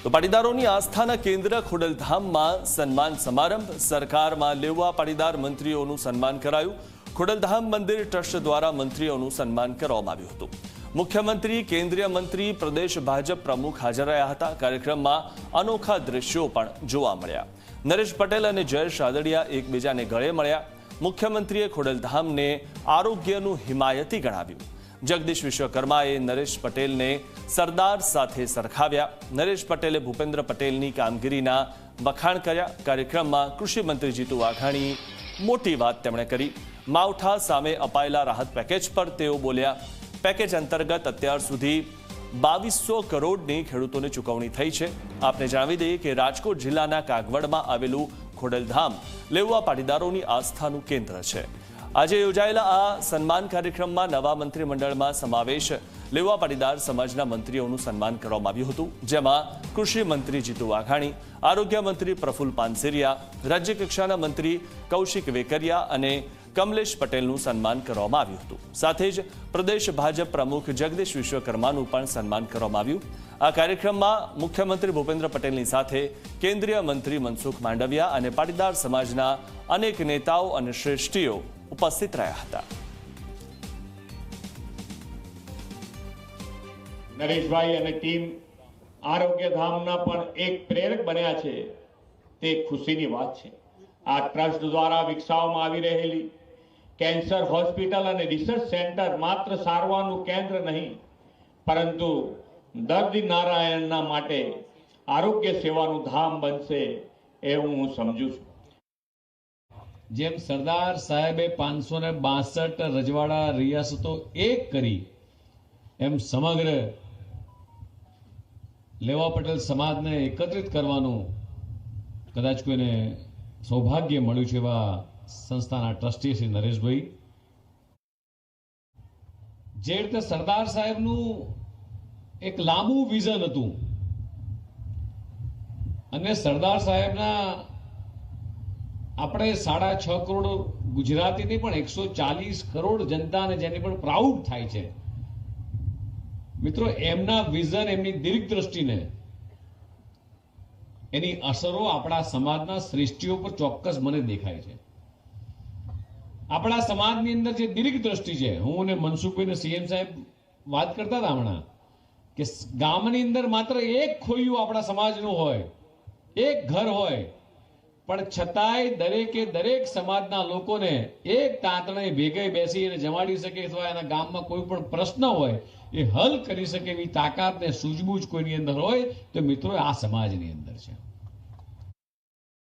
તો પાટીદારોની આસ્થાના કેન્દ્ર ખોડલધામમાં સન્માન સમારંભ, સરકારમાં લેવા પાટીદાર મંત્રીઓનું સન્માન કરાયું। ખોડલધામ મંદિર ટ્રસ્ટ દ્વારા મંત્રીઓનું સન્માન કરવામાં આવ્યું હતું। મુખ્યમંત્રી, કેન્દ્રીય મંત્રી, પ્રદેશ ભાજપ પ્રમુખ હાજર રહ્યા હતા। કાર્યક્રમમાં અનોખા દ્રશ્યો પણ જોવા મળ્યા। નરેશ પટેલ અને જયેશ રાદડિયા એકબીજાને ગળે મળ્યા। મુખ્યમંત્રીએ ખોડલધામને આરોગ્યનું હિમાયતી ગણાવ્યું। જગદીશ વિશ્વકર્માએ નરેશ પટેલને સરદાર સાથે સરખાવ્યા। નરેશ પટેલે ભૂપેન્દ્ર પટેલની કામગીરીના વખાણ કર્યા। કાર્યક્રમમાં કૃષિ મંત્રી જીતુ વાઘાણી મોટી વાત તેમણે કરી। માવઠા સામે અપાયેલા રાહત પેકેજ પર તેઓ બોલ્યા। પેકેજ અંતર્ગત અત્યાર સુધી 2200 કરોડની ખેડૂતોને ચૂકવણી થઈ છે। આપને જણાવી દઈએ કે રાજકોટ જિલ્લાના કાગવડમાં આવેલું ખોડલધામ લેવા પાટીદારોની આસ્થાનું કેન્દ્ર છે। આજે યોજાયેલા આ સન્માન કાર્યક્રમમાં નવા મંત્રીમંડળમાં સમાવેશ લેવા પાટીદાર સમાજના મંત્રીઓનું સન્માન કરવામાં આવ્યું હતું, જેમાં કૃષિ મંત્રી જીતુ વાઘાણી, આરોગ્ય મંત્રી પ્રફુલ્લ પાનસેરિયા, રાજ્ય કક્ષાના મંત્રી કૌશિક વેકરિયા અને કમલેશ પટેલનું સન્માન કરવામાં આવ્યું હતું। સાથે જ પ્રદેશ ભાજપ પ્રમુખ જગદીશ વિશ્વકર્માનું પણ સન્માન કરવામાં આવ્યું। આ કાર્યક્રમમાં મુખ્યમંત્રી ભૂપેન્દ્ર પટેલની સાથે કેન્દ્રીય મંત્રી મનસુખ માંડવિયા અને પાટીદાર સમાજના અનેક નેતાઓ અને શ્રેષ્ઠીઓ ઉપસ્થિત રહ્યા હતા। નરેશભાઈ અને ટીમ આરોગ્યધામના પણ એક પ્રેરક બન્યા છે, તે ખુશીની વાત છે। આ ટ્રસ્ટ દ્વારા વિકસાવવામાં આવી રહેલી કેન્સર હોસ્પિટલ અને રિસર્ચ સેન્ટર માત્ર સારવારનું કેન્દ્ર નહીં, પરંતુ દર્દી નારાયણના માટે આરોગ્ય સેવાનું ધામ બનશે એવું હું સમજુ છું। જેમ સરદાર સાહેબે 562 રજવાડા રિયાસતો એક કરી, એમ સમગ્ર લેવા પટેલ સમાજને એકત્રિત કરવાનું કદાચ કોઈને સૌભાગ્ય મળ્યું છે એવા સંસ્થાના ટ્રસ્ટી શ્રી નરેશભાઈ, જે રીતે સરદાર સાહેબનું એક લાંબુ વિઝન હતું અને સરદાર સાહેબના આપણે 6.5 કરોડ ગુજરાતીની પણ 140 કરોડ જનતાને જેની પણ પ્રાઉડ થાય છે। મિત્રો, એમના વિઝન, એમની દીર્ઘ દ્રષ્ટિને એની અસરો આપણા સમાજના શ્રેષ્ઠીઓ પર ચોક્કસ મને દેખાય છે। આપણા સમાજની અંદર જે દીર્ઘ દ્રષ્ટિ છે, હું અને મનસુખભાઈ ને સીએમ સાહેબ વાત કરતા હતા હમણાં કે ગામની અંદર માત્ર એક ખોયું આપણા સમાજનું હોય, એક ઘર હોય, પણ છતાંય દરેકે દરેક સમાજના લોકોને એક તાંતણે ભેગે બેસી અને જમાડી શકે અથવા એના ગામમાં કોઈ પણ પ્રશ્ન હોય એ હલ કરી શકે એવી તાકાત ને સૂઝબૂઝ કોઈની અંદર હોય તો મિત્રો આ સમાજની અંદર છે।